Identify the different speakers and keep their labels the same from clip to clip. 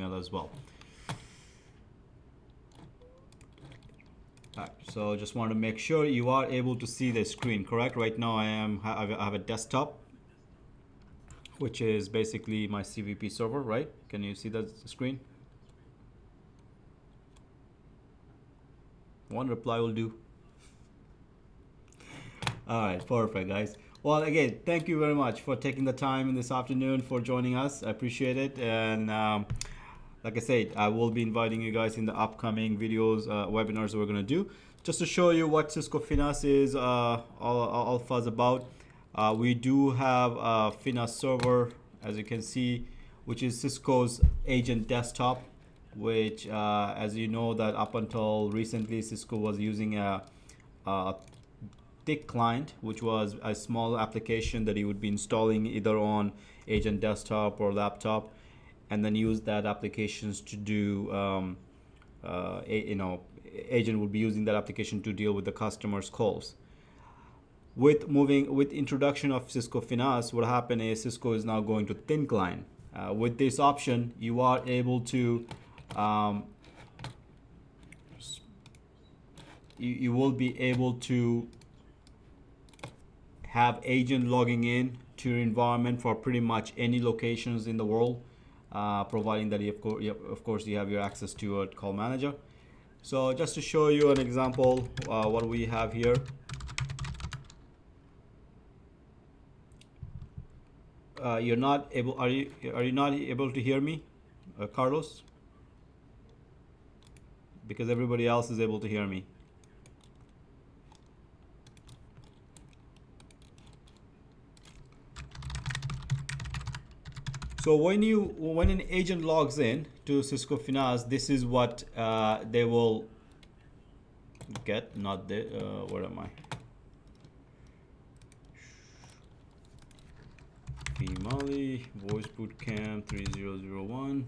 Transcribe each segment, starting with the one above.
Speaker 1: email as well. All right, so just want to make sure you are able to see the screen, correct? Right now I have a desktop, which is basically my CVP server, right? Can you see that screen? One reply will do. All right, perfect, guys. Well, again, thank you very much for taking the time in this afternoon for joining us. I appreciate it. And like I said, I will be inviting you guys in the upcoming videos, webinars that we're going to do, just to show you what Cisco Finesse is all fuzz about. We do have a Finesse server, as you can see, which is Cisco's agent desktop, which, as you know, that up until recently, Cisco was using a thick client, which was a small application that you would be installing either on agent desktop or laptop, and then use that applications to do agent would be using that application to deal with the customer's calls. With introduction of Cisco Finesse, what happened is Cisco is now going to thin client. With this option, you are able to you will be able to have agent logging in to your environment for pretty much any locations in the world, providing that of course you have your access to a call manager. So just to show you an example, what we have here. Are you not able to hear me, Carlos? Because everybody else is able to hear me. So when an agent logs in to Cisco Finesse, this is what they will get. Not the where am I? Mali VoiceBootcamp 3001.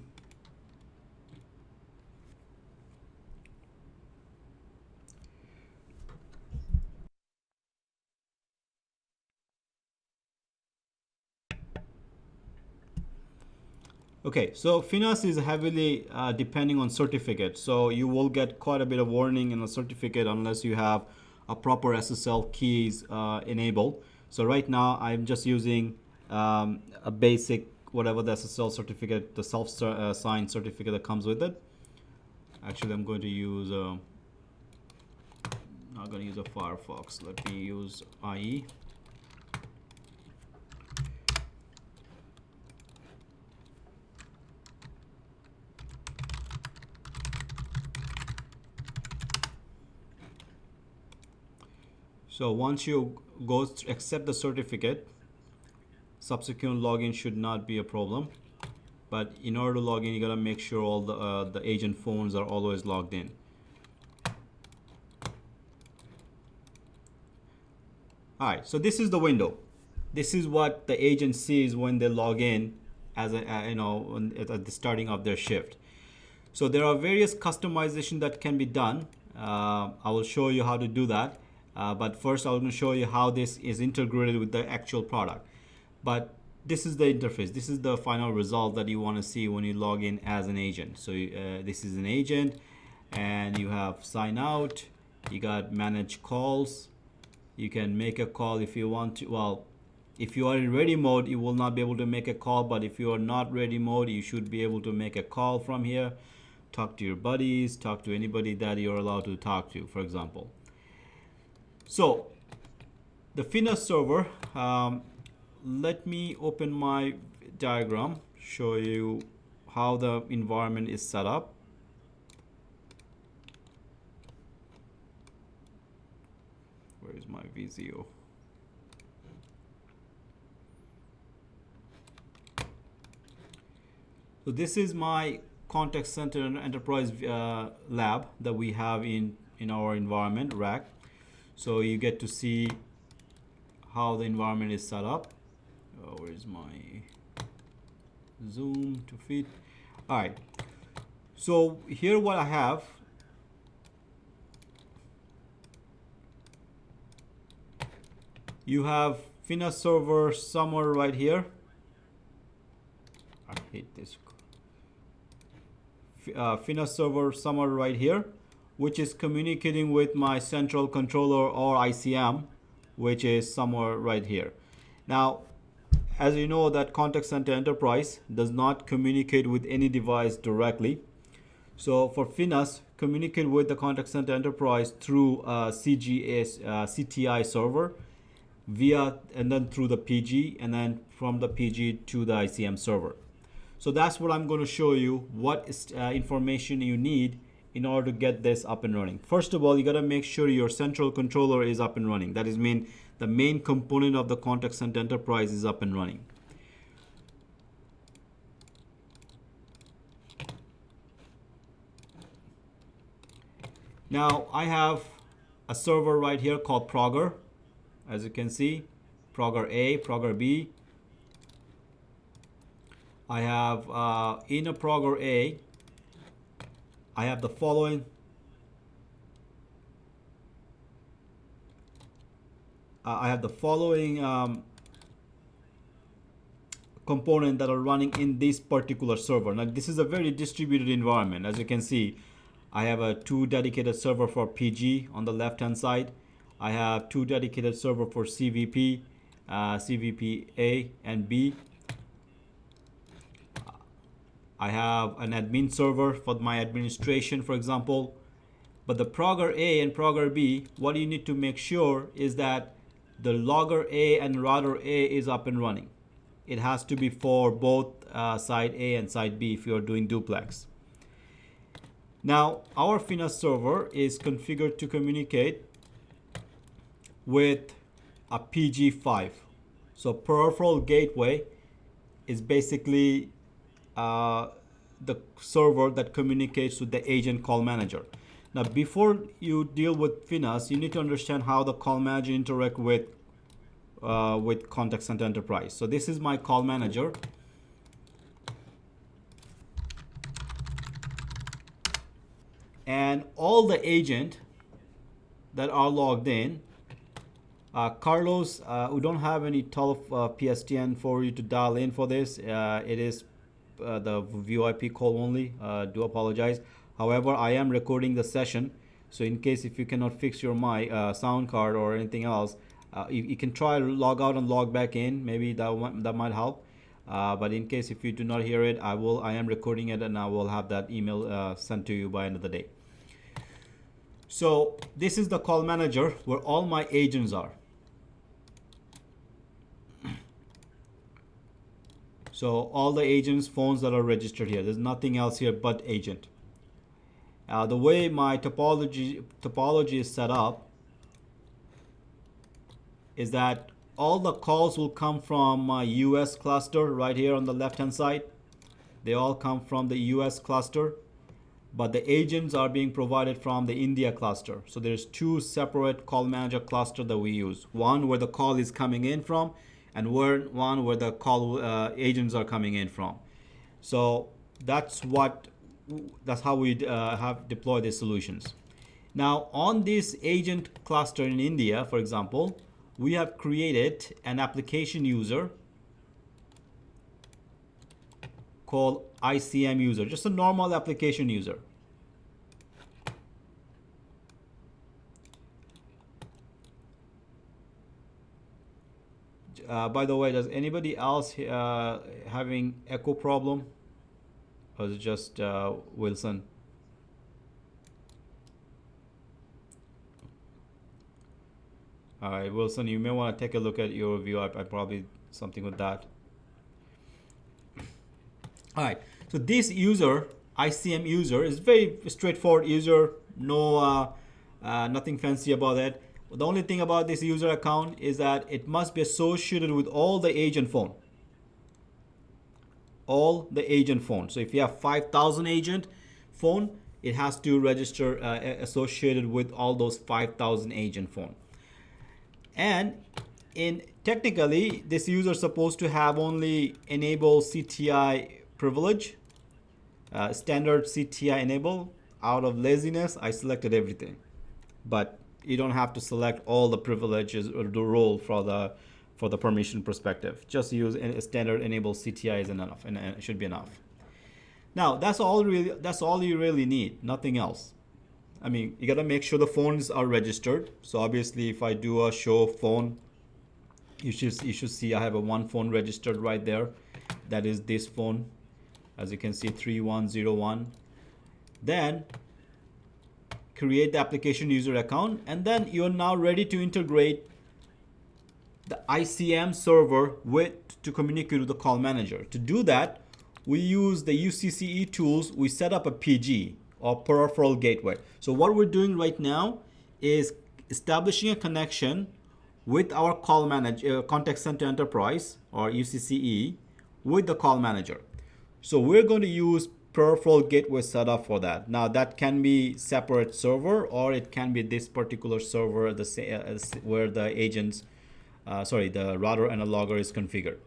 Speaker 1: Okay, so Finesse is heavily depending on certificate. So you will get quite a bit of warning in a certificate unless you have a proper SSL keys enabled. So right now I'm just using a basic, whatever the SSL certificate, the self-signed certificate that comes with it. Actually, I'm going to use, not going to use a Firefox. Let me use IE. So once you accept the certificate, subsequent login should not be a problem. But in order to log in, you gotta make sure all the agent phones are always logged in. All right, so this is the window. This is what the agent sees when they log in as at the starting of their shift. So there are various customization that can be done. I will show you how to do that. But first I'm going to show you how this is integrated with the actual product. But this is the interface. This is the final result that you want to see when you log in as an agent. So this is an agent, and you have sign out. You got manage calls. You can make a call if you want to. Well, if you are in ready mode, you will not be able to make a call. But if you are not ready mode, you should be able to make a call from here. Talk to your buddies. Talk to anybody that you're allowed to talk to, for example. So the Finesse server, let me open my diagram, show you how the environment is set up. Where is my VZO? So this is my contact center and enterprise lab that we have in our environment rack. So you get to see how the environment is set up. Where is my zoom to fit? All right. So here what I have. You have Finesse server somewhere right here. I hate this. Finesse server somewhere right here, which is communicating with my central controller or ICM, which is somewhere right here. Now, as you know, that contact center enterprise does not communicate with any device directly. So for Finesse, communicate with the contact center enterprise through CTI server and then through the PG, and then from the PG to the ICM server. So that's what I'm going to show you, what information you need in order to get this up and running. First of all, you got to make sure your central controller is up and running. That is mean the main component of the contact center enterprise is up and running. Now I have a server right here called Progrer. As you can see, Progrer A, Progrer B. I have in a Progrer A, I have the following. Component that are running in this particular server. Now this is a very distributed environment. As you can see, I have 2 dedicated server for PG on the left hand side. I have 2 dedicated server for CVP, CVP A and B. I have an admin server for my administration, for example. But the Progrer A and Progrer B, what you need to make sure is that the logger A and router A is up and running. It has to be for both side A and side B if you're doing duplex. Now, our Finesse server is configured to communicate with a PG5. So peripheral gateway is basically the server that communicates with the agent call manager. Now, before you deal with Finesse, you need to understand how the call manager interact with contact center enterprise. So this is my call manager. And all the agent that are logged in, Carlos, we don't have any PSTN for you to dial in for this. It is the VoIP call only. Do apologize. However, I am recording the session, so in case if you cannot fix your sound card or anything else, you can try to log out and log back in. Maybe that might help. But in case if you do not hear it, I am recording it and I will have that email sent to you by end of the day. So this is the call manager where all my agents are. So all the agents' phones that are registered here. There's nothing else here but agent. The way my topology is set up is that all the calls will come from my US cluster right here on the left hand side. They all come from the US cluster, but the agents are being provided from the India cluster. So there's 2 separate call manager cluster that we use. One where the call is coming in from, and one where the call agents are coming in from. So that's how we have deployed these solutions. Now on this agent cluster in India, for example, we have created an application user called ICM user, just a normal application user. By the way, does anybody else having echo problem? Or is it just Wilson? All right, Wilson, you may want to take a look at your view. I probably something with that. All right, so this user, ICM user, is very straightforward user. No, nothing fancy about it. The only thing about this user account is that it must be associated with all the agent phone. All the agent phone. So if you have 5,000 agent phone, it has to register associated with all those 5,000 agent phone. And technically, this user is supposed to have only enable CTI privilege, standard CTI enable. Out of laziness, I selected everything, but you don't have to select all the privileges or the role for the permission perspective. Just use a standard enable CTI is enough, and it should be enough. Now that's all you really need, nothing else. I mean, you gotta make sure the phones are registered. So obviously if I do a show phone, you should see I have a one phone registered right there. That is this phone, as you can see, 3101. Then create the application user account, and then you're now ready to integrate the ICM server to communicate with the call manager. To do that, we use the UCCE tools. We set up a PG, or peripheral gateway. So what we're doing right now is establishing a connection with our call manager, contact center enterprise, or UCCE, with the call manager. So we're going to use peripheral gateway setup for that. Now that can be separate server, or it can be this particular server where the agents, the router and a logger is configured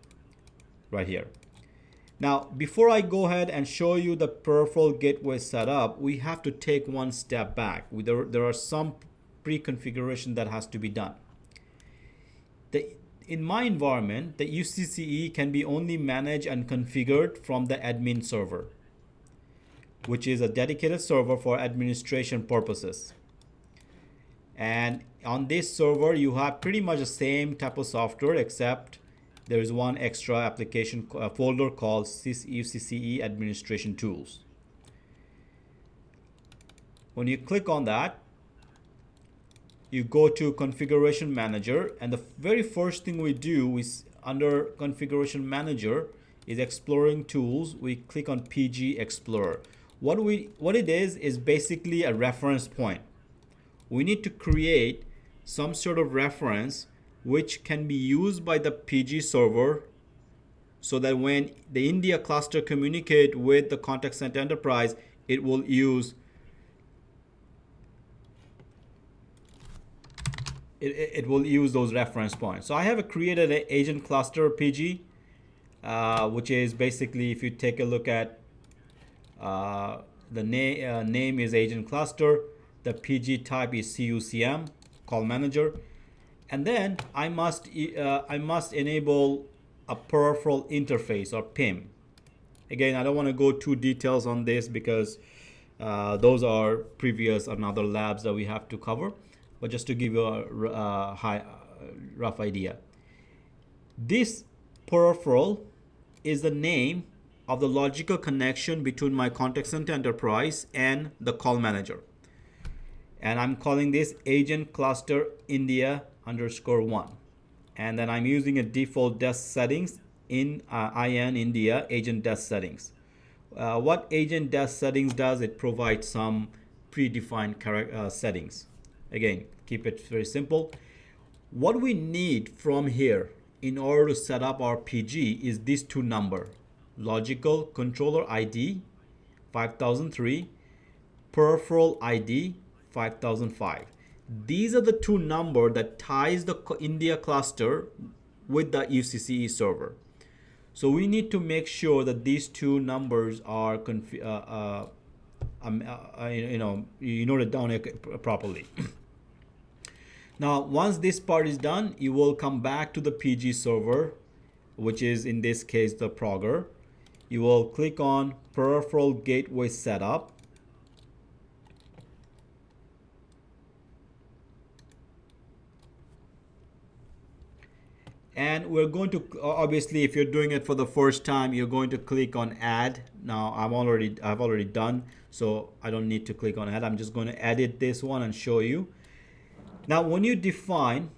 Speaker 1: right here. Now, before I go ahead and show you the peripheral gateway setup, we have to take one step back. There are some pre-configuration that has to be done. In my environment, the UCCE can be only managed and configured from the admin server, which is a dedicated server for administration purposes. And on this server, you have pretty much the same type of software, except there is one extra application folder called UCCE Administration Tools. When you click on that, you go to Configuration Manager, and the very first thing we do is under Configuration Manager is Exploring Tools. We click on PG Explorer. What it is basically a reference point. We need to create some sort of reference which can be used by the PG server, so that when the India cluster communicate with the contact center enterprise, it will use those reference points. So I have created an agent cluster PG, which is basically, if you take a look at the name is agent cluster, the PG type is CUCM, call manager, and then I must enable a peripheral interface, or PIM. Again, I don't want to go too details on this because those are previous another labs that we have to cover, but just to give you a rough idea. This peripheral is the name of the logical connection between my contact center enterprise and the call manager. And I'm calling this agent cluster India _1. And then I'm using a default desk settings in IN India agent desk settings. What agent desk settings does, it provides some predefined settings. Again, keep it very simple. What we need from here in order to set up our PG is these two numbers: logical controller ID 5003, peripheral ID 5005. These are the two numbers that ties the India cluster with the UCCE server. So we need to make sure that these two numbers are you note it down properly. Now, once this part is done, you will come back to the PG server, which is in this case the Progrer. You will click on Peripheral Gateway Setup. And we're going to, obviously, if you're doing it for the first time, you're going to click on Add. Now, I've already done, so I don't need to click on Add. I'm just going to edit this one and show you. Now, when you define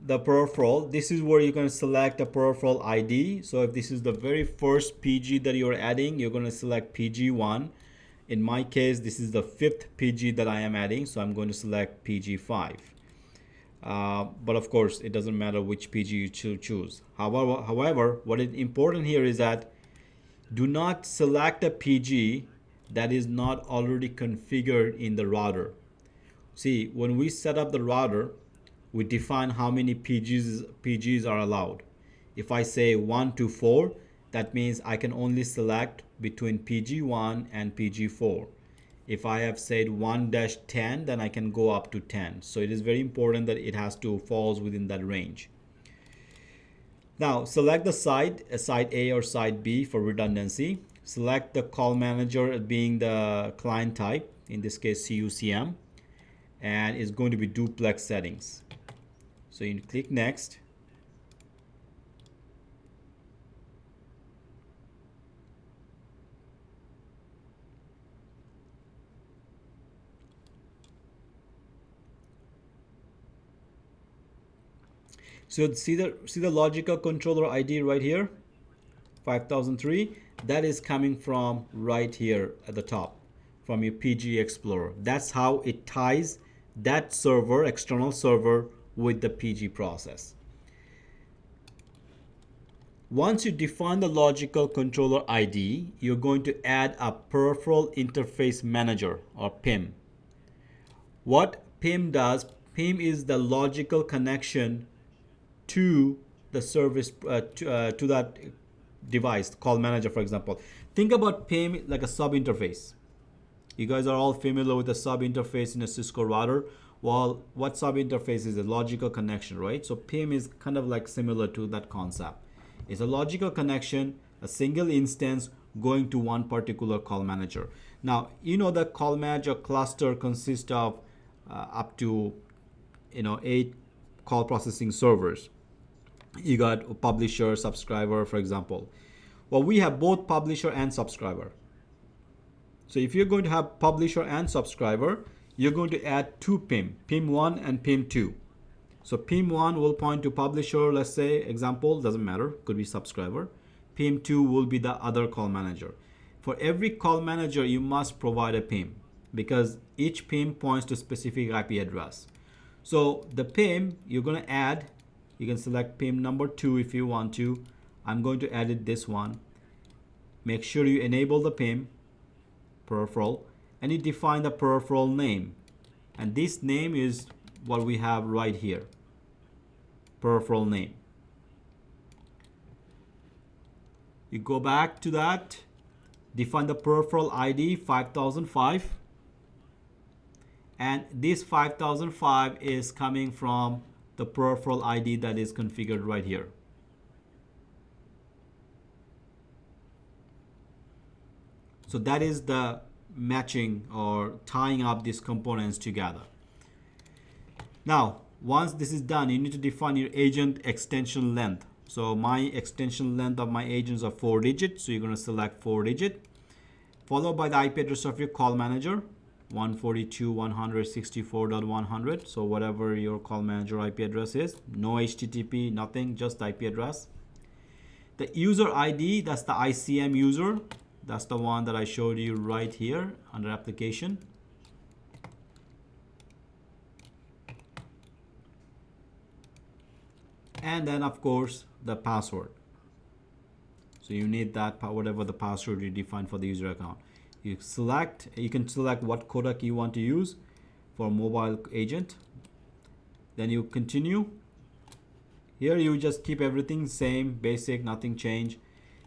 Speaker 1: the peripheral, this is where you're going to select a peripheral ID. So if this is the very first PG that you're adding, you're going to select PG1. In my case, this is the 5th PG that I am adding, so I'm going to select PG5. But of course, it doesn't matter which PG you choose. However, what is important here is that do not select a PG that is not already configured in the router. See, when we set up the router, we define how many PGs are allowed. If I say 1 to 4, that means I can only select between PG1 and PG4. If I have said 1-10, then I can go up to 10. So it is very important that it has to falls within that range. Now select the site, site A or site B for redundancy. Select the call manager being the client type, in this case CUCM, and it's going to be duplex settings. So you click next. So see the logical controller ID right here, 5003. That is coming from right here at the top from your PG Explorer. That's how it ties that server, external server, with the PG process. Once you define the logical controller ID, you're going to add a peripheral interface manager, or PIM. What PIM does, PIM is the logical connection to the service, to that device, call manager, for example. Think about PIM like a sub interface. You guys are all familiar with the sub interface in a Cisco router. Well, what sub interface is? A logical connection, right? So PIM is kind of like similar to that concept. It's a logical connection, a single instance going to one particular call manager. Now, you know the call manager cluster consists of up to 8 call processing servers. You got a publisher, subscriber, for example. Well, we have both publisher and subscriber. So if you're going to have publisher and subscriber, you're going to add two PIM, PIM1 and PIM2. So PIM1 will point to publisher, let's say, example, doesn't matter, could be subscriber. PIM2 will be the other call manager. For every call manager, you must provide a PIM because each PIM points to specific IP address. So the PIM you're going to add, you can select PIM number 2 if you want to. I'm going to edit this one. Make sure you enable the PIM, peripheral, and you define the peripheral name. And this name is what we have right here, peripheral name. You go back to that, define the peripheral ID 5005, and this 5005 is coming from the peripheral ID that is configured right here. So that is the matching or tying up these components together. Now, once this is done, you need to define your agent extension length. So my extension length of my agents are 4 digits. So you're going to select 4 digit, followed by the IP address of your call manager, 142.164.100. So whatever your call manager IP address is, no HTTP, nothing, just IP address. The user ID, that's the ICM user. That's the one that I showed you right here under application. And then of course the password. So you need that, whatever the password you define for the user account. You can select what codec you want to use for mobile agent. Then you continue. Here you just keep everything same, basic, nothing change.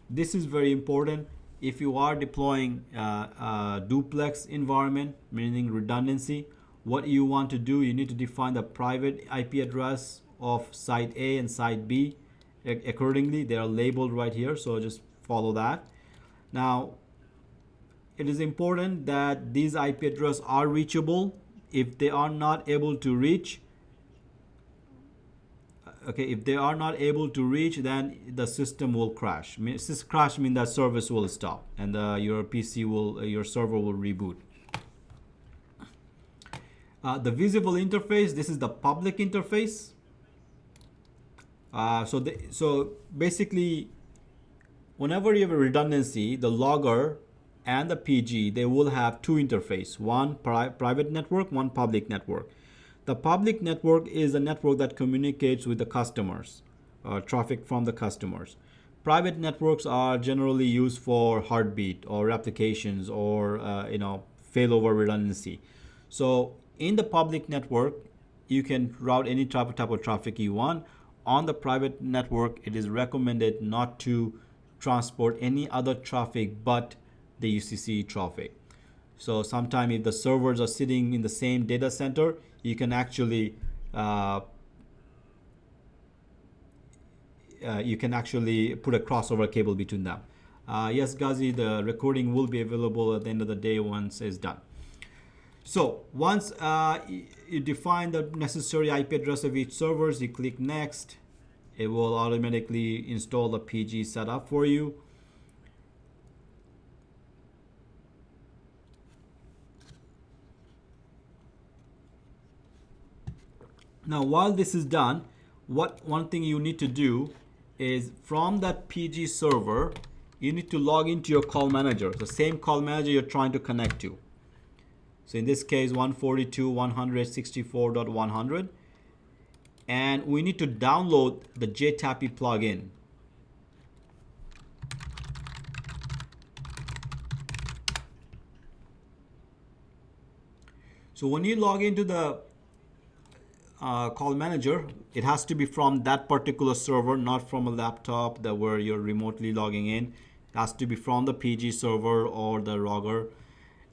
Speaker 1: This is very important. If you are deploying a duplex environment, meaning redundancy, what you want to do, you need to define the private IP address of site A and site B accordingly. They are labeled right here, so just follow that. Now, it is important that these IP addresses are reachable. If they are not able to reach, if they are not able to reach, then the system will crash. Crash means that service will stop and your server will reboot. The visible interface, this is the public interface. So basically, whenever you have a redundancy, the logger and the PG, they will have two interfaces, one private network, one public network. The public network is a network that communicates with the customers, traffic from the customers. Private networks are generally used for heartbeat or applications or failover redundancy. So in the public network, you can route any type of traffic you want. On the private network, it is recommended not to transport any other traffic but the UCCE traffic. So sometimes if the servers are sitting in the same data center, you can actually put a crossover cable between them. Yes, Ghazi, the recording will be available at the end of the day once it's done. So once you define the necessary IP address of each servers, you click next. It will automatically install the PG setup for you. Now, while this is done, one thing you need to do is from that PG server, you need to log into your call manager, the same call manager you're trying to connect to. So in this case, 142.164.100, and we need to download the JTAPI plugin. So when you log into the call manager, it has to be from that particular server, not from a laptop where you're remotely logging in. It has to be from the PG server or the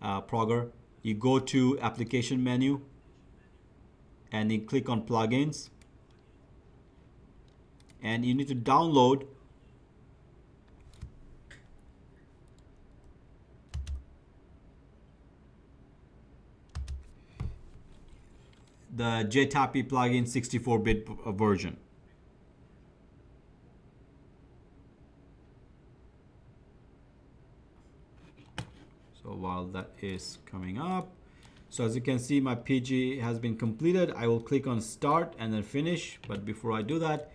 Speaker 1: Progger. You go to application menu and you click on plugins, and you need to download the JTAPI plugin 64-bit version. So while that is coming up, so as you can see, my PG has been completed. I will click on start and then finish. But before I do that,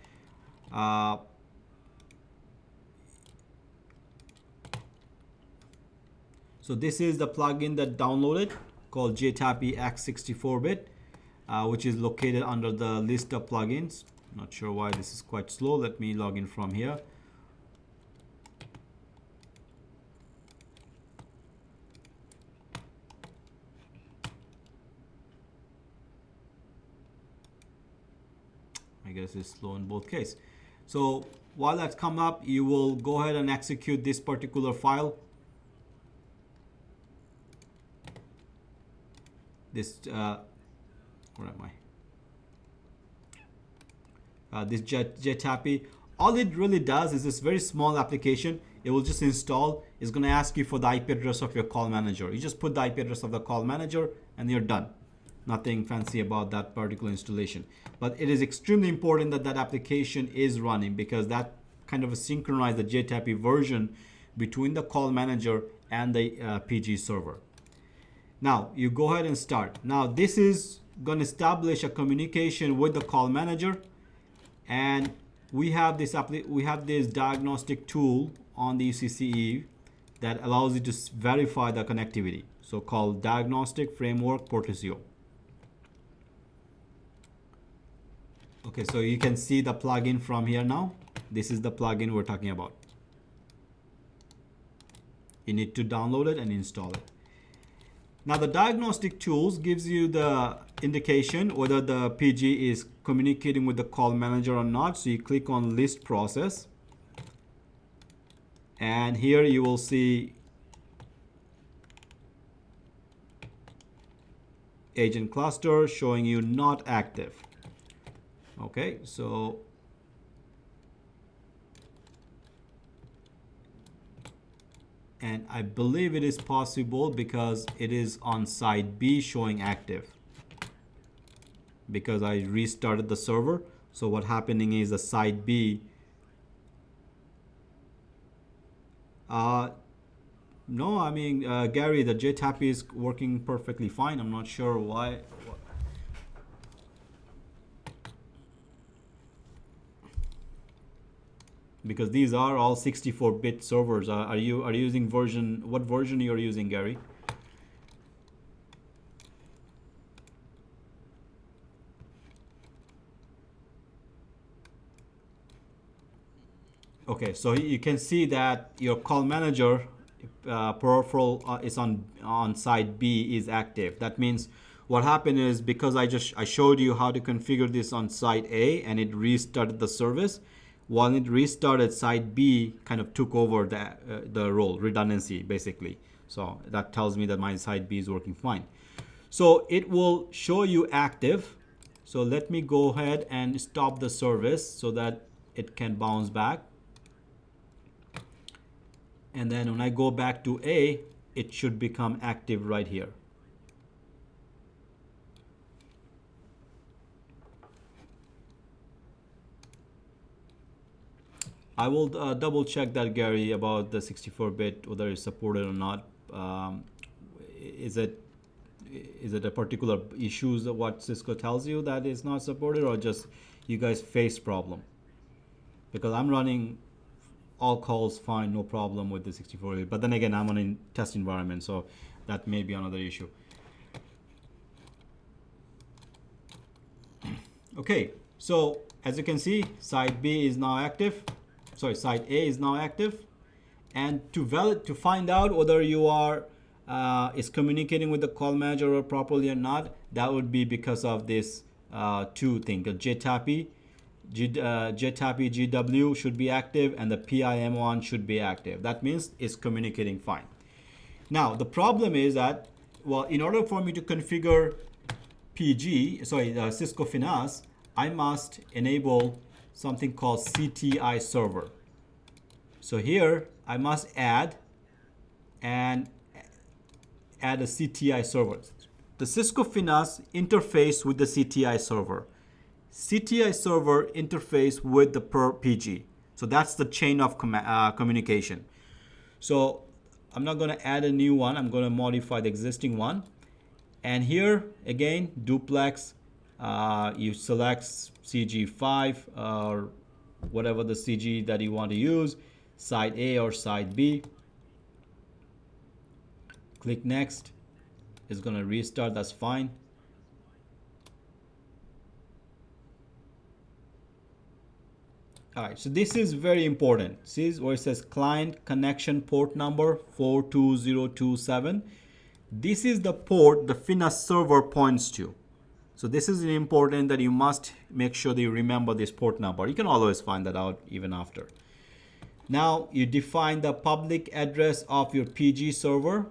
Speaker 1: so this is the plugin that downloaded called JTAPI X 64-bit, which is located under the list of plugins. Not sure why this is quite slow. Let me log in from here. I guess it's slow in both cases. So while that's come up, you will go ahead and execute this particular file. This where am I? This JTAPI. All it really does is this very small application. It will just install. It's going to ask you for the IP address of your call manager. You just put the IP address of the call manager and you're done. Nothing fancy about that particular installation. But it is extremely important that that application is running, because that kind of synchronize the JTAPI version between the call manager and the PG server. Now you go ahead and start. Now this is going to establish a communication with the call manager, and we have this diagnostic tool on the UCCE that allows you to verify the connectivity. So called Diagnostic Framework Portfolio. Okay, so you can see the plugin from here now. This is the plugin we're talking about. You need to download it and install it. Now the diagnostic tools gives you the indication whether the PG is communicating with the call manager or not. So you click on list process, and here you will see agent cluster showing you not active. Okay, so and I believe it is possible because it is on side B showing active, because I restarted the server. So what happening is the side B no, I mean Gary, the JTAPI is working perfectly fine. I'm not sure why. Because these are all 64-bit servers. Are you using version? What version you are using, Gary? Okay, so you can see that your call manager peripheral is on side B is active. That means what happened is, because I showed you how to configure this on side A and it restarted the service. While it restarted, side B kind of took over the role, redundancy basically. So that tells me that my side B is working fine. So it will show you active. So let me go ahead and stop the service so that it can bounce back. And then when I go back to A, it should become active right here. I will double check that, Gary, about the 64-bit, whether it's supported or not. Is it a particular issues that what Cisco tells you that is not supported, or just you guys face problem? Because I'm running all calls fine, no problem with the 64-bit. But then again, I'm on a test environment, so that may be another issue. Okay, so as you can see, side B is now active. Sorry, side A is now active. And to find out whether you are is communicating with the call manager properly or not, that would be because of this two things. The JTAPI GW should be active, and the PIM1 should be active. That means it's communicating fine. Now the problem is that, well, in order for me to configure Cisco Finesse, I must enable something called CTI server. So here I must add a CTI server. The Cisco Finesse interface with the CTI server. CTI server interface with the PG. So that's the chain of communication. So I'm not going to add a new one. I'm going to modify the existing one. And here again, duplex, you select CG5 or whatever the CG that you want to use, side A or side B. Click next. It's going to restart. That's fine. All right, so this is very important. See where it says client connection port number 42027. This is the port the Finesse server points to. So this is important that you must make sure that you remember this port number. You can always find that out even after. Now you define the public address of your PG server,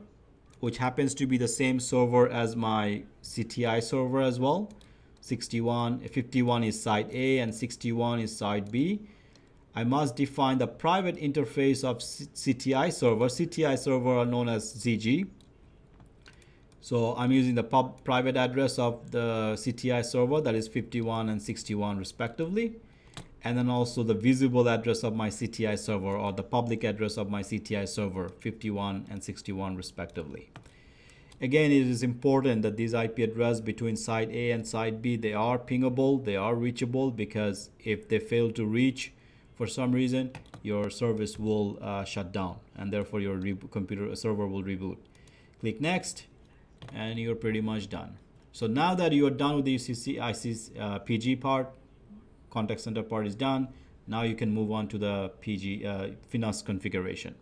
Speaker 1: which happens to be the same server as my CTI server as well. 51 is side A and 61 is side B. I must define the private interface of CTI server. CTI server are known as ZG. So I'm using the private address of the CTI server, that is 51 and 61 respectively. And then also the visible address of my CTI server, or the public address of my CTI server, 51 and 61 respectively. Again, it is important that these IP address between side A and side B, they are pingable, they are reachable, because if they fail to reach for some reason, your service will shut down, and therefore your computer server will reboot. Click next, and you're pretty much done. So now that you are done with the UCCE PG part, contact center part is done. Now you can move on to the PG Finesse configuration.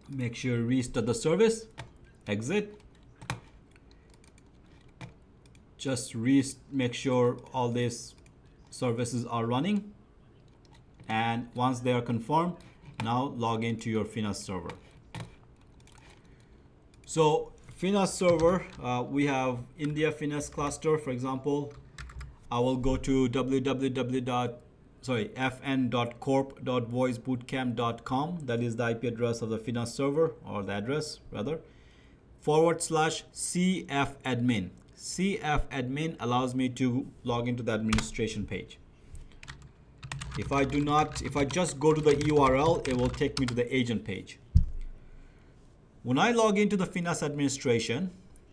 Speaker 1: Make sure you restart the service, exit. Just make sure all these services are running. And once they are confirmed, now log into your Finesse server. So Finesse server, we have India Finesse cluster, for example. I will go to fn.corp.voicebootcamp.com. That is the IP address of the Finesse server, or the address rather, /cfadmin. cfadmin allows me to log into the administration page. If I just go to the URL, it will take me to the agent page. When I log into the Finesse administration,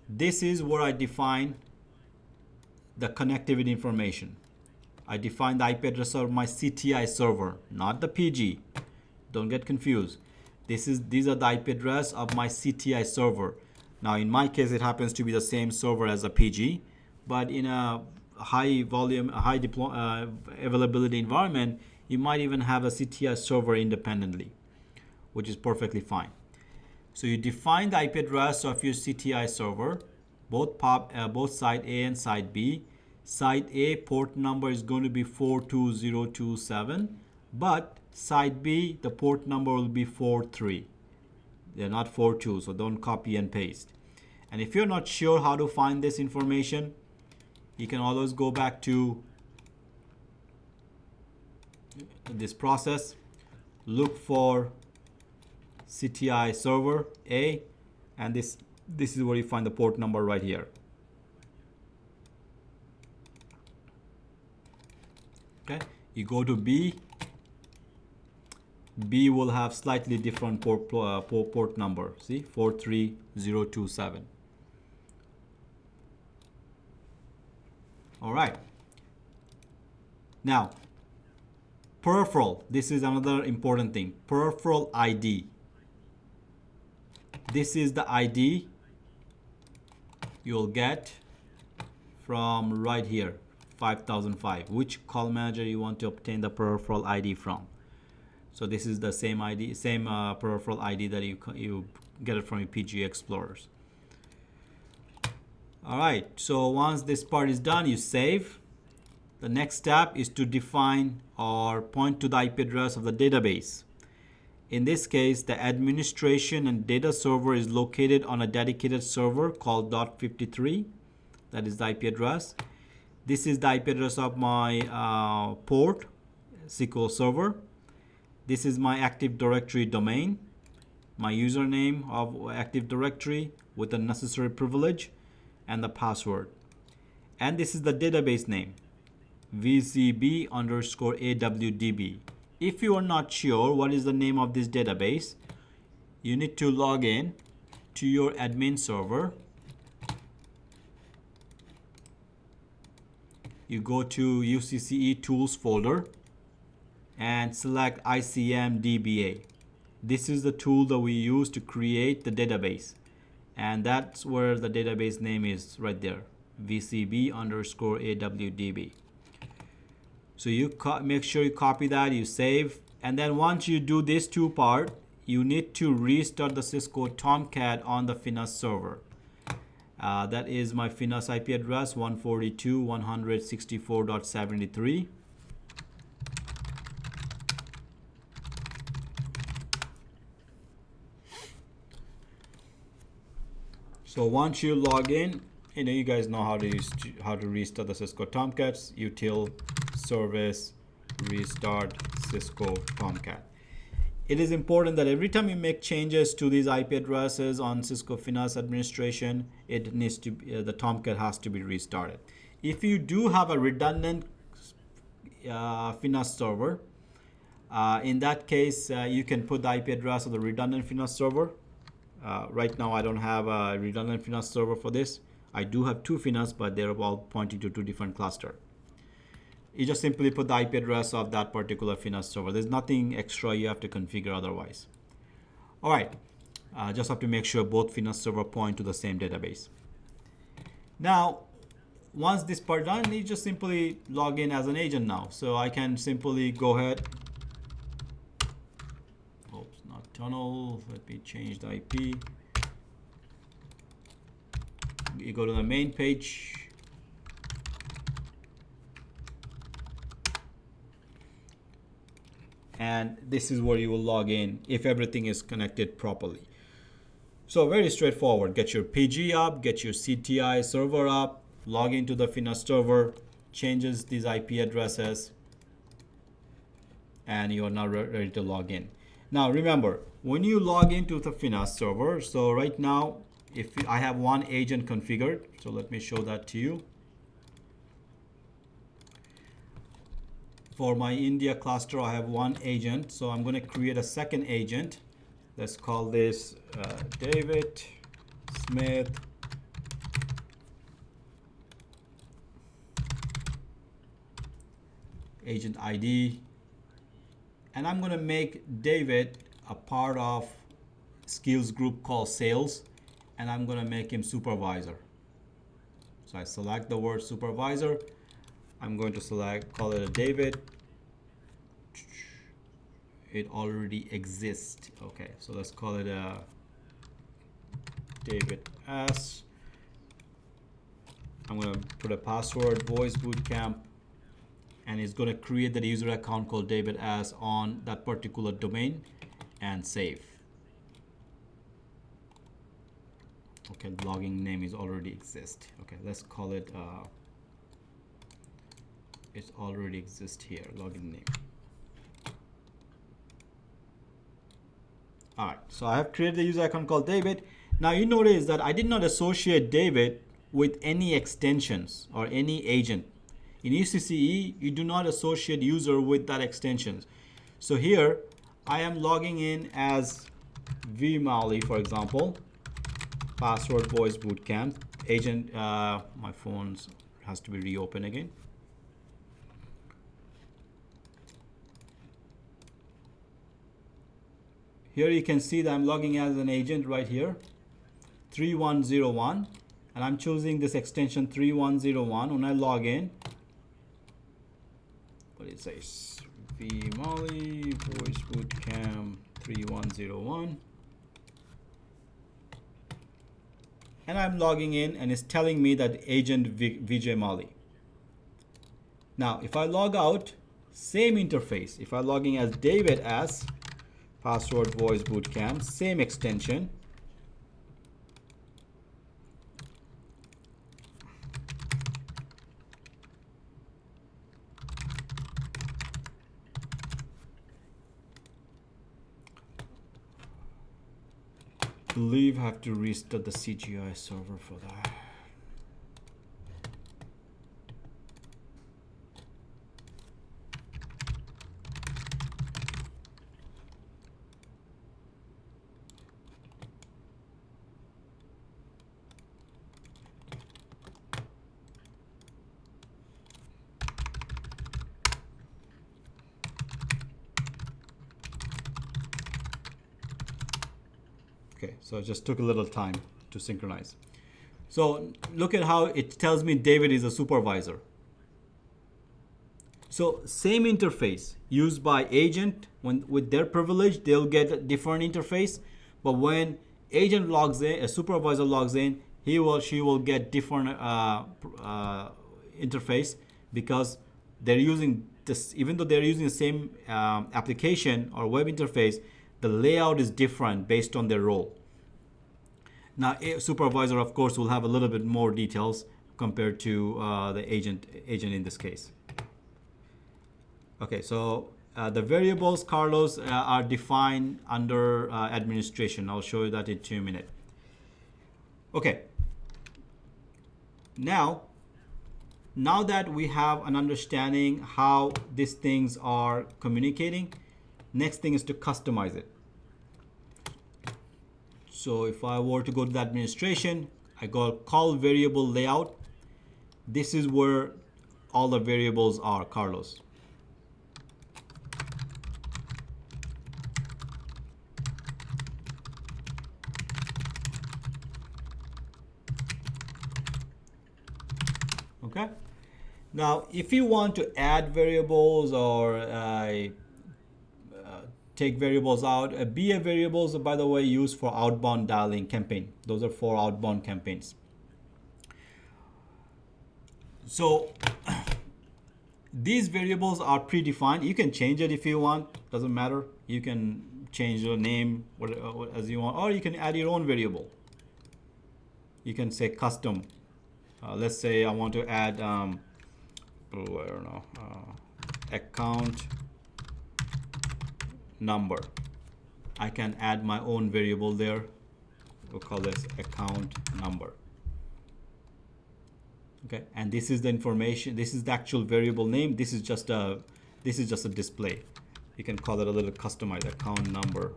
Speaker 1: this is where I define the connectivity information. I define the IP address of my CTI server, not the PG. Don't get confused. These are the IP address of my CTI server. Now in my case, it happens to be the same server as a PG, but in a high volume, high availability environment, you might even have a CTI server independently, which is perfectly fine. So you define the IP address of your CTI server, both side A and side B. Side A port number is going to be 42027, but side B, the port number will be 43. They're not 42, so don't copy and paste. And if you're not sure how to find this information, you can always go back to this process, look for CTI server A, and this is where you find the port number right here. Okay, you go to B. B will have slightly different port number. See, 43027. All right. Now, peripheral. This is another important thing. Peripheral ID. This is the ID you'll get from right here, 5005. Which call manager you want to obtain the peripheral ID from. So this is the same ID, same peripheral ID that you get it from your PG Explorers. All right, so once this part is done, you save. The next step is to define or point to the IP address of the database. In this case, the administration and data server is located on a dedicated server called .53. That is the IP address. This is the IP address of my port, SQL server. This is my Active Directory domain, my username of Active Directory with the necessary privilege, and the password. And this is the database name, VCB_AWDB. If you are not sure what is the name of this database, you need to log in to your admin server. You go to UCCE tools folder and select ICM-DBA. This is the tool that we use to create the database. And that's where the database name is right there, VCB_AWDB. So you make sure you copy that, you save. And then once you do this two part, you need to restart the Cisco Tomcat on the Finese server. That is my Finese IP address, 142.164.73. So once you log in, you guys know how to restart the Cisco Tomcats. Util service restart Cisco Tomcat. It is important that every time you make changes to these IP addresses on Cisco Finese administration, it needs to be, the Tomcat has to be restarted. If you do have a redundant Finese server, in that case, you can put the IP address of the redundant Finese server. Right now, I don't have a redundant Finese server for this. I do have two Finese, but they're all pointing to two different clusters. You just simply put the IP address of that particular Finese server. There's nothing extra you have to configure otherwise. All right, just have to make sure both Finese server point to the same database. Now, once this part done, you just simply log in as an agent now. So I can simply go ahead. Oops, not tunnel. Let me change the IP. You go to the main page. And this is where you will log in if everything is connected properly. So very straightforward. Get your PG up, get your CTI server up, log into the Finese server, changes these IP addresses, and you are now ready to log in. Now remember, when you log into the Finese server, so right now, if I have one agent configured, so let me show that to you. For my India cluster, I have one agent, so I'm going to create a second agent. Let's call this David Smith agent ID, and I'm going to make David a part of skills group called sales, and I'm going to make him supervisor. So I select the word supervisor. I'm going to call it a David. It already exists. Okay, so let's call it a David S. I'm going to put a password, VoiceBootcamp, and it's going to create that user account called David S on that particular domain and save. Okay, the logging name is already exist. Okay, let's call it it already exists here, login name. All right, so I have created the user account called David. Now you notice that I did not associate David with any extensions or any agent. In UCCE, you do not associate user with that extensions. So here, I am logging in as vmali, for example, password VoiceBootcamp, agent, my phone has to be reopened again. Here you can see that I'm logging as an agent right here, 3101, and I'm choosing this extension 3101. When I log in, what it says, vmali VoiceBootcamp 3101, and I'm logging in, and it's telling me that agent Vijay Mali. Now, if I log out, same interface. If I log in as David as password VoiceBootcamp, same extension. I believe I have to restart the CGI server for that. Okay, so it just took a little time to synchronize. So look at how it tells me David is a supervisor. So same interface used by agent. When with their privilege, they'll get a different interface. But when agent logs in, a supervisor logs in, he or she will get different interface, because they're using this. Even though they're using the same application or web interface, the layout is different based on their role. Now, a supervisor, of course, will have a little bit more details compared to the agent in this case. Okay, so the variables, Carlos, are defined under administration. I'll show you that in 2 minutes. Okay. Now that we have an understanding how these things are communicating, next thing is to customize it. So if I were to go to the administration, I go call variable layout. This is where all the variables are, Carlos. Okay. Now, if you want to add variables or take variables out, BA variables are, by the way, used for outbound dialing campaign. Those are for outbound campaigns. So these variables are predefined. You can change it if you want, doesn't matter. You can change your name as you want, or you can add your own variable. You can say custom. Let's say I want to add, I don't know, account number. I can add my own variable there. We'll call this account number. Okay, and this is the information. This is the actual variable name. This is just a display. You can call it a little customized account number,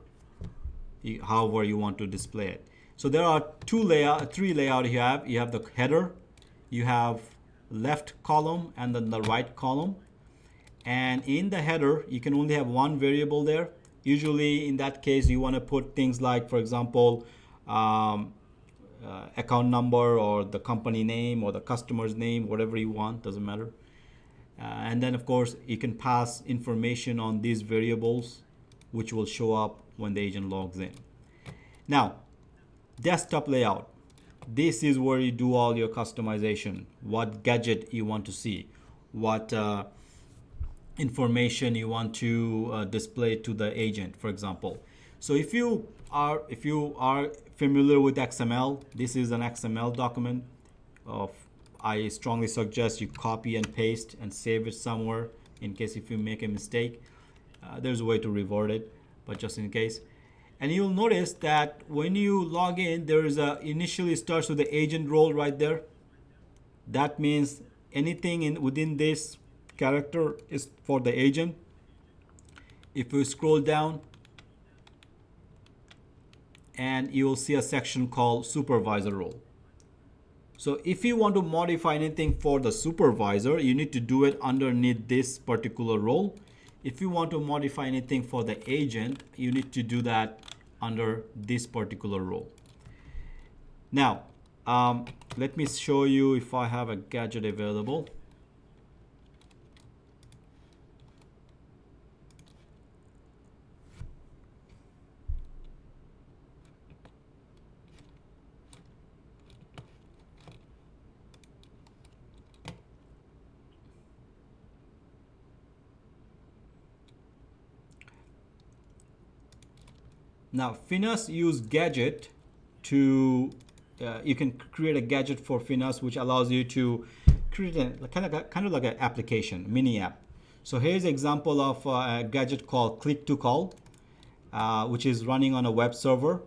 Speaker 1: however you want to display it. So there are three layout you have. You have the header, you have left column, and then the right column. And in the header, you can only have one variable there. Usually in that case, you want to put things like, for example, account number or the company name or the customer's name, whatever you want, doesn't matter. And then of course, you can pass information on these variables, which will show up when the agent logs in. Now, desktop layout. This is where you do all your customization, what gadget you want to see, what information you want to display to the agent, for example. So if you are familiar with XML, this is an XML document of I strongly suggest you copy and paste and save it somewhere in case if you make a mistake. There's a way to revert it, but just in case. And you'll notice that when you log in, there is a initially starts with the agent role right there. That means anything within this character is for the agent. If you scroll down, and you will see a section called supervisor role. So if you want to modify anything for the supervisor, you need to do it underneath this particular role. If you want to modify anything for the agent, you need to do that under this particular role. Now, let me show you if I have a gadget available. Now, Finese use gadget to, you can create a gadget for Finese which allows you to create a kind of like an application, mini app. So here's an example of a gadget called click to call, which is running on a web server.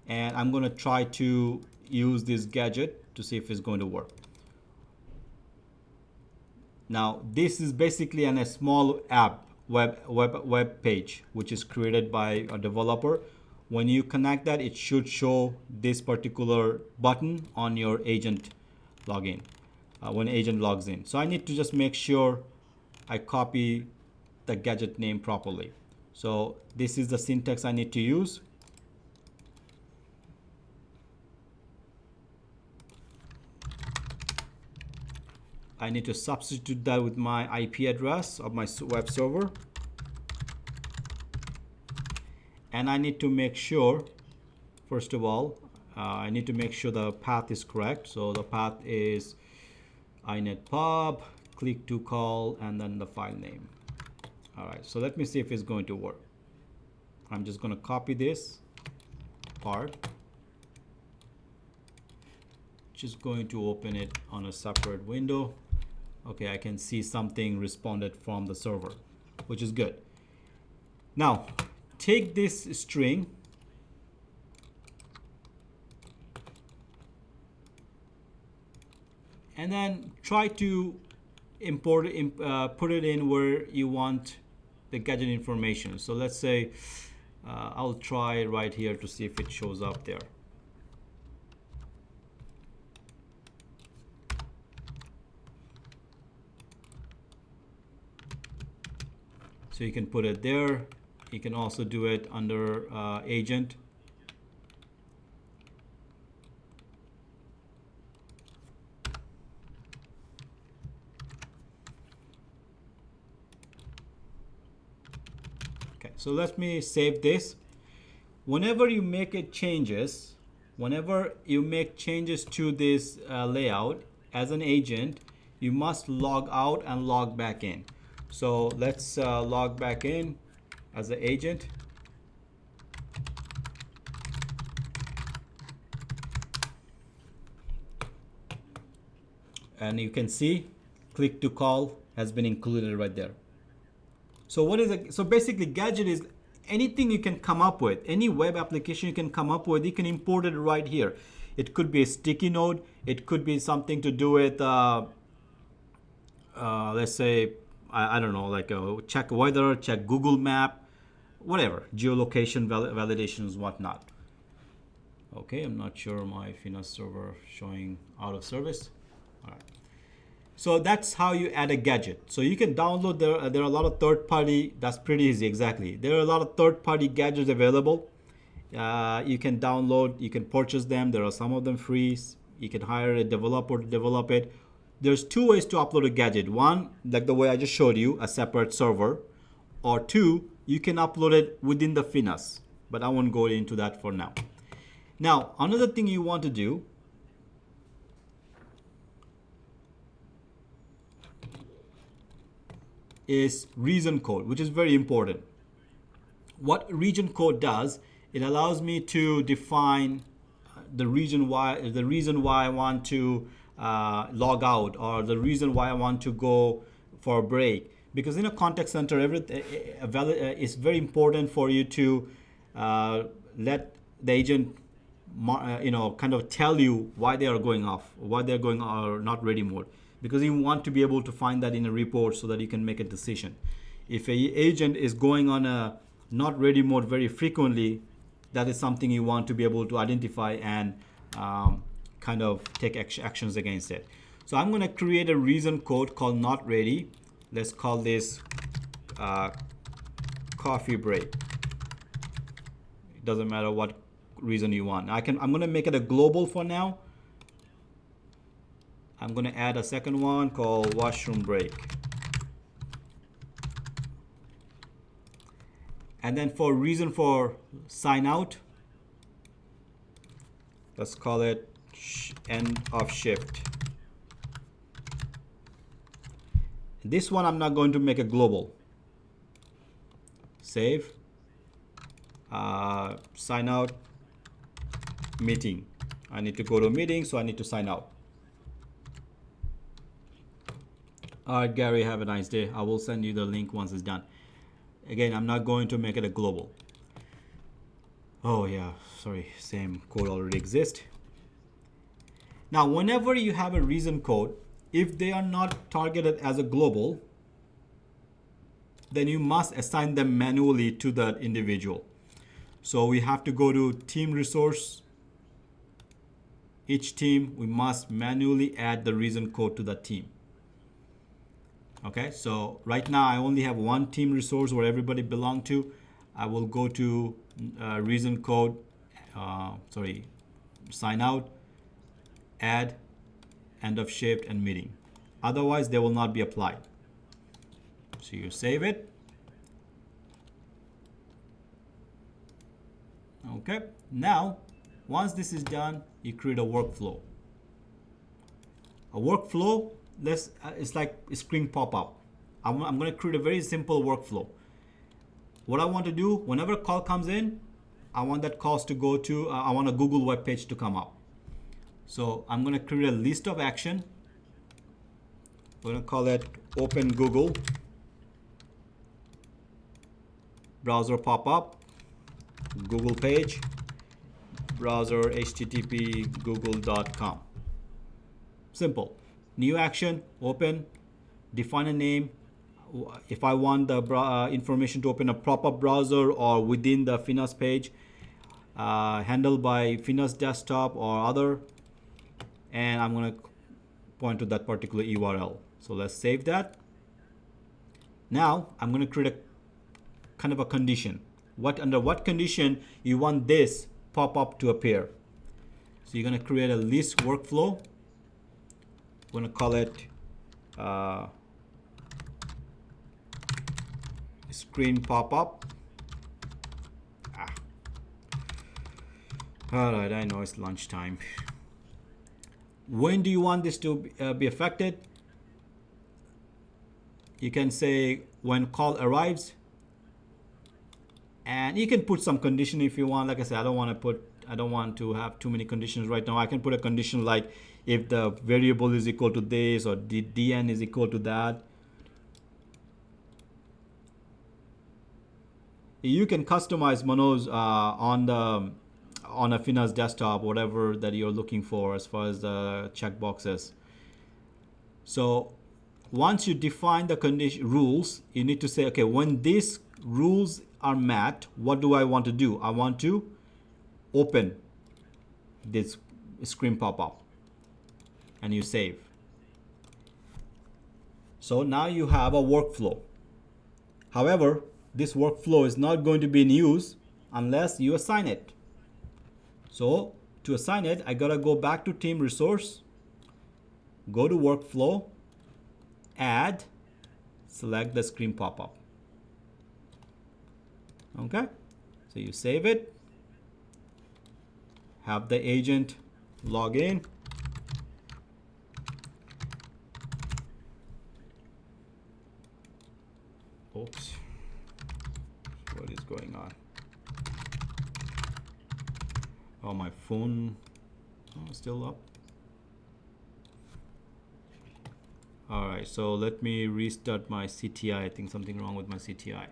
Speaker 1: And I'm going to try to use this gadget to see if it's going to work. Now, this is basically a small app. Web page which is created by a developer. When you connect that, it should show this particular button on your agent login when agent logs in. So I need to just make sure I copy the gadget name properly. So this is the syntax I need to use. I need to substitute that with my IP address of my web server. And I need to make sure, first of all, I need to make sure the path is correct. So the path is inetpub, click to call, and then the file name. All right, so let me see if it's going to work. I'm just going to copy this part. Just going to open it on a separate window. Okay, I can see something responded from the server, which is good. Now, take this string and then try to import it, put it in where you want the gadget information. So let's say I'll try right here to see if it shows up there. So you can put it there. You can also do it under agent. Okay, so let me save this. Whenever you make changes to this layout as an agent, you must log out and log back in. So let's log back in as an agent. And you can see click to call has been included right there. So what is it? So basically gadget is anything you can come up with, any web application you can come up with, you can import it right here. It could be a sticky note. It could be something to do with, let's say, I don't know, like check weather, check Google Map, whatever, geolocation validations, whatnot. Okay, I'm not sure my Finese server showing out of service. All right. So that's how you add a gadget. So you can download, there are a lot of third-party, that's pretty easy, exactly. There are a lot of third-party gadgets available. You can download, you can purchase them. There are some of them free. You can hire a developer to develop it. There's two ways to upload a gadget. One, like the way I just showed you, a separate server. Or two, you can upload it within the Finese. But I won't go into that for now. Now, another thing you want to do is region code, which is very important. What region code does, it allows me to define the reason why I want to log out, or the reason why I want to go for a break. Because in a contact center, it's very important for you to let the agent kind of tell you why they are going off, why they're going or not ready mode, because you want to be able to find that in a report so that you can make a decision. If a agent is going on a not ready mode very frequently, that is something you want to be able to identify and kind of take actions against it. So I'm going to create a reason code called not ready. Let's call this coffee break. It doesn't matter what reason you want. I'm going to make it a global for now. I'm going to add a second one called washroom break. And then for reason for sign out, let's call it end of shift. This one I'm not going to make a global. Save. Sign out meeting. I need to go to a meeting, so I need to sign out. All right, Gary, have a nice day. I will send you the link once it's done. Again, I'm not going to make it a global. Oh yeah, sorry, same code already exists. Now, whenever you have a reason code, if they are not targeted as a global, then you must assign them manually to that individual. So we have to go to team resource. Each team, we must manually add the reason code to that team. Okay, so right now I only have one team resource where everybody belong to. I will go to reason code, sign out, add, end of shift, and meeting. Otherwise, they will not be applied. So you save it. Okay, now once this is done, you create a workflow. A workflow, it's like a screen pop-up. I'm going to create a very simple workflow. What I want to do, whenever a call comes in, I want that calls to go to, I want a Google web page to come up. So I'm going to create a list of action. We're going to call it Open Google, browser pop-up, Google page, browser http google.com. Simple. New action, open, define a name. If I want the information to open a pop-up browser or within the Finese page, handled by Finese desktop or other, and I'm going to point to that particular URL. So let's save that. Now I'm going to create a kind of a condition. Under what condition you want this pop-up to appear. So you're going to create a list workflow. We're going to call it screen pop-up. All right, I know it's lunchtime. When do you want this to be affected? You can say when call arrives, and you can put some condition if you want. Like I said, I don't want to have too many conditions right now. I can put a condition like if the variable is equal to this, or the dn is equal to that. You can customize Manoj on a Finese desktop, whatever that you're looking for as far as the checkboxes. So once you define the condition rules, you need to say, okay, when these rules are met, what do I want to do? I want to open this screen pop-up, and you save. So now you have a workflow. However, this workflow is not going to be in use unless you assign it. So to assign it, I gotta go back to team resource, go to workflow, add, select the screen pop-up. Okay, so you save it, have the agent log in, oops, what is going on? Oh, my phone, still up. All right, so let me restart my CTI. I think something wrong with my CTI.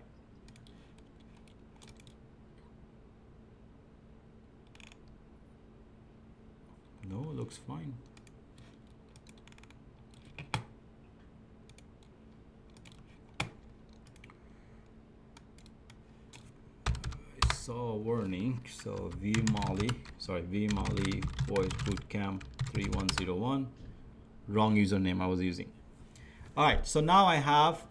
Speaker 1: No, it looks fine. I saw a warning. So vmali voice bootcamp 3101. Wrong username I was using. All right, so now I have,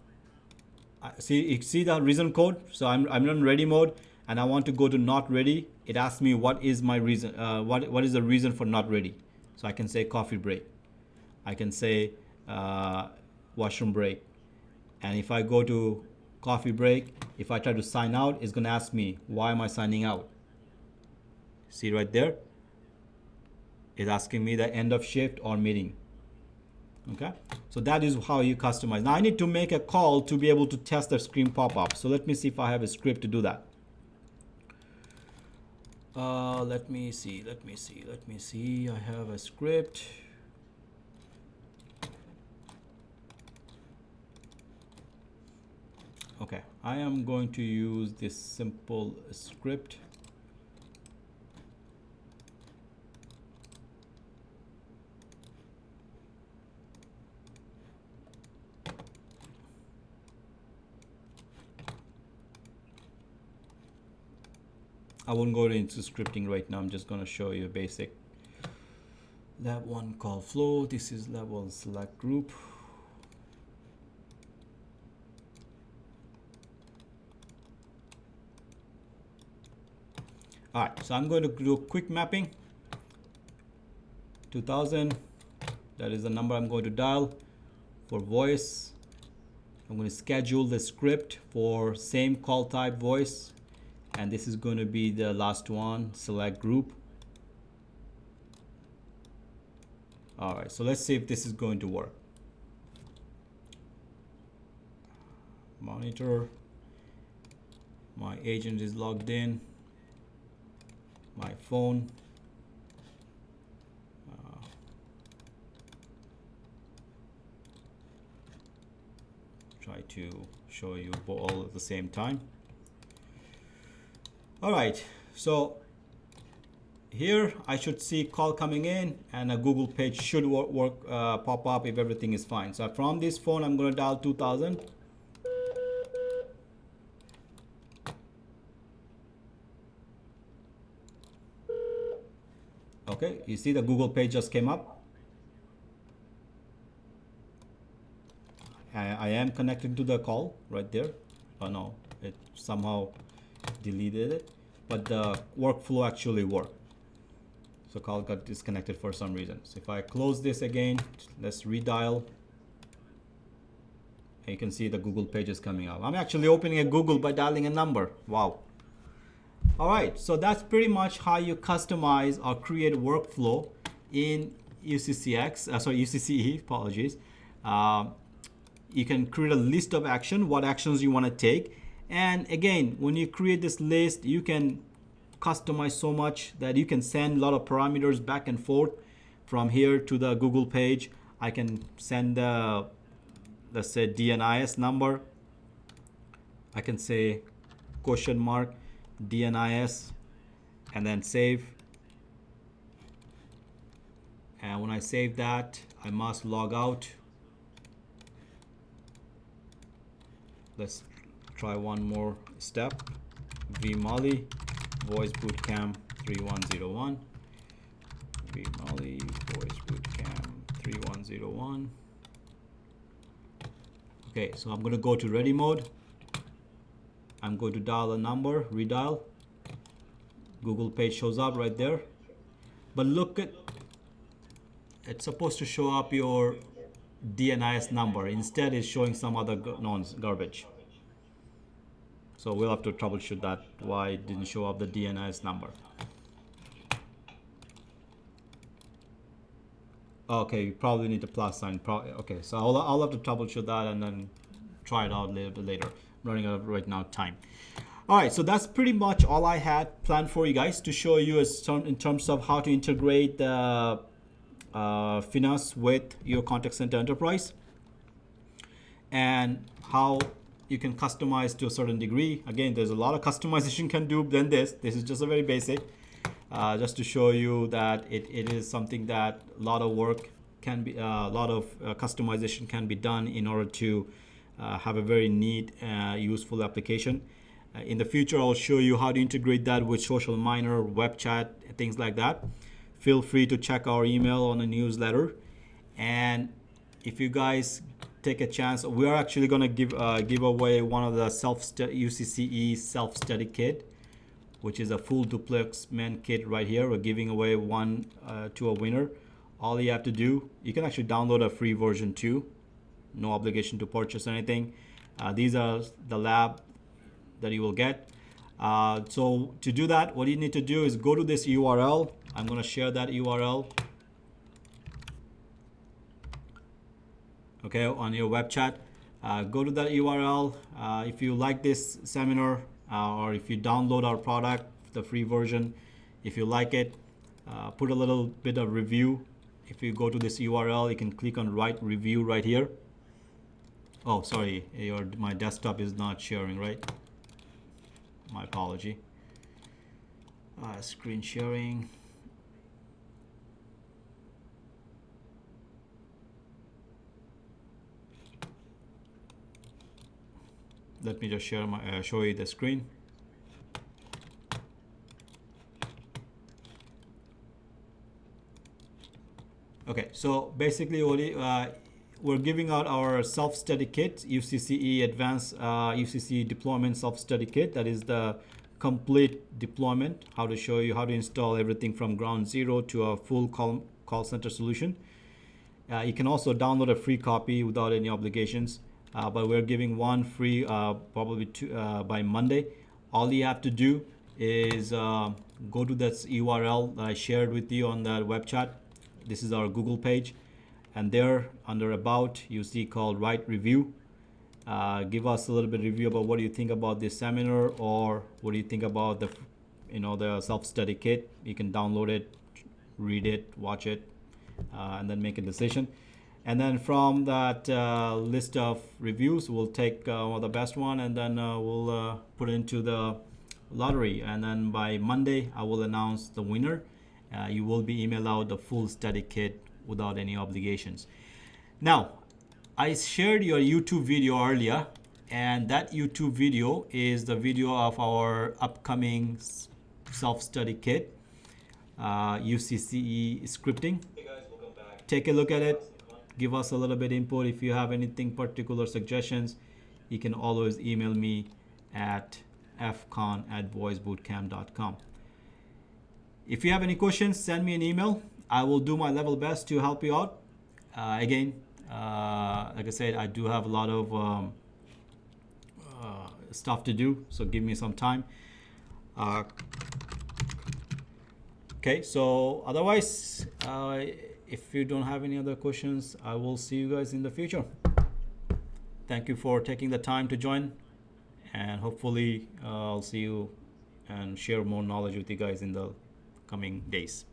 Speaker 1: you see the reason code. So I'm in ready mode and I want to go to not ready. It asks me what is my reason, what is the reason for not ready. So I can say coffee break. I can say washroom break. And if I go to coffee break, if I try to sign out, it's gonna ask me, why am I signing out? See right there? It's asking me the end of shift or meeting. Okay, so that is how you customize. Now I need to make a call to be able to test the screen pop-up. So let me see if I have a script to do that. Let me see. I have a script. Okay, I am going to use this simple script. I won't go into scripting right now. I'm just going to show you a basic lab one call flow. This is level select group. All right, so I'm going to do a quick mapping. 2000, that is the number I'm going to dial for voice. I'm going to schedule the script for same call type voice. And this is going to be the last one, select group. All right, so let's see if this is going to work. Monitor. My agent is logged in. My phone. Try to show you all at the same time. All right, so here I should see call coming in and a Google page should pop up if everything is fine. So from this phone, I'm going to dial 2000. Okay, you see the Google page just came up. I am connected to the call right there. Oh no, it somehow deleted it, but the workflow actually worked. So call got disconnected for some reason. So if I close this again, let's redial. And you can see the Google page is coming up. I'm actually opening a Google by dialing a number. Wow. All right, so that's pretty much how you customize or create workflow in UCCE, apologies. You can create a list of action, what actions you want to take. And again, when you create this list, you can customize so much that you can send a lot of parameters back and forth from here to the Google page. I can send the, let's say, DNIS number. I can say question mark DNIS and then save. And when I save that, I must log out. Let's try one more step. vmali voice bootcamp 3101. vmali voice bootcamp 3101. Okay, so I'm going to go to ready mode. I'm going to dial a number, redial. Google page shows up right there. But look at, it's supposed to show up your DNIS number. Instead, it's showing some other garbage. So we'll have to troubleshoot that, why it didn't show up the DNIS number. Okay, you probably need a plus sign. Okay, so I'll have to troubleshoot that and then try it out a little bit later. I'm running out of right now time. All right, so that's pretty much all I had planned for you guys to show you in terms of how to integrate the Finesse with your contact center enterprise. and how you can customize to a certain degree. Again, there's a lot of customization can do than this. This is just a very basic, just to show you that it is something that a lot of work can be, a lot of customization can be done in order to have a very neat, useful application. In the future, I'll show you how to integrate that with social miner, web chat, things like that. Feel free to check our email on the newsletter. And if you guys take a chance, we are actually going to give away one of the UCCE self-study kit, which is a full duplex man kit right here. We're giving away one to a winner. All you have to do, you can actually download a free version too. No obligation to purchase anything. These are the lab that you will get. So to do that, what you need to do is go to this URL. I'm going to share that URL. Okay, on your web chat. Go to that URL. If you like this seminar, or if you download our product, the free version, if you like it, put a little bit of review. If you go to this URL, you can click on write review right here. Oh, sorry, my desktop is not sharing, right? My apology. Screen sharing. Let me just share my show you the screen. Okay, so basically we're giving out our self-study kit, UCCE Advanced UCCE Deployment Self-Study Kit. That is the complete deployment, how to show you how to install everything from ground zero to a full call center solution. You can also download a free copy without any obligations. But we're giving one free probably by Monday. All you have to do is go to that URL that I shared with you on that web chat. This is our Google page, and there under about you see called write review. Give us a little bit of review about what do you think about this seminar, or what do you think about the self-study kit. You can download it, read it, watch it, and then make a decision. And then from that list of reviews, we'll take the best one, and then we'll put it into the lottery. And then by Monday, I will announce the winner. You will be emailed out the full study kit without any obligations. Now, I shared your YouTube video earlier, and that YouTube video is the video of our upcoming self-study kit, UCCE scripting. Hey guys, welcome back. Take a look at it. Give us a little bit input. If you have anything particular suggestions, you can always email me at fcon@voicebootcamp.com. If you have any questions, send me an email. I will do my level best to help you out. Again, like I said, I do have a lot of stuff to do, so give me some time. Okay, so otherwise, if you don't have any other questions, I will see you guys in the future. Thank you for taking the time to join, and hopefully I'll see you and share more knowledge with you guys in the coming days.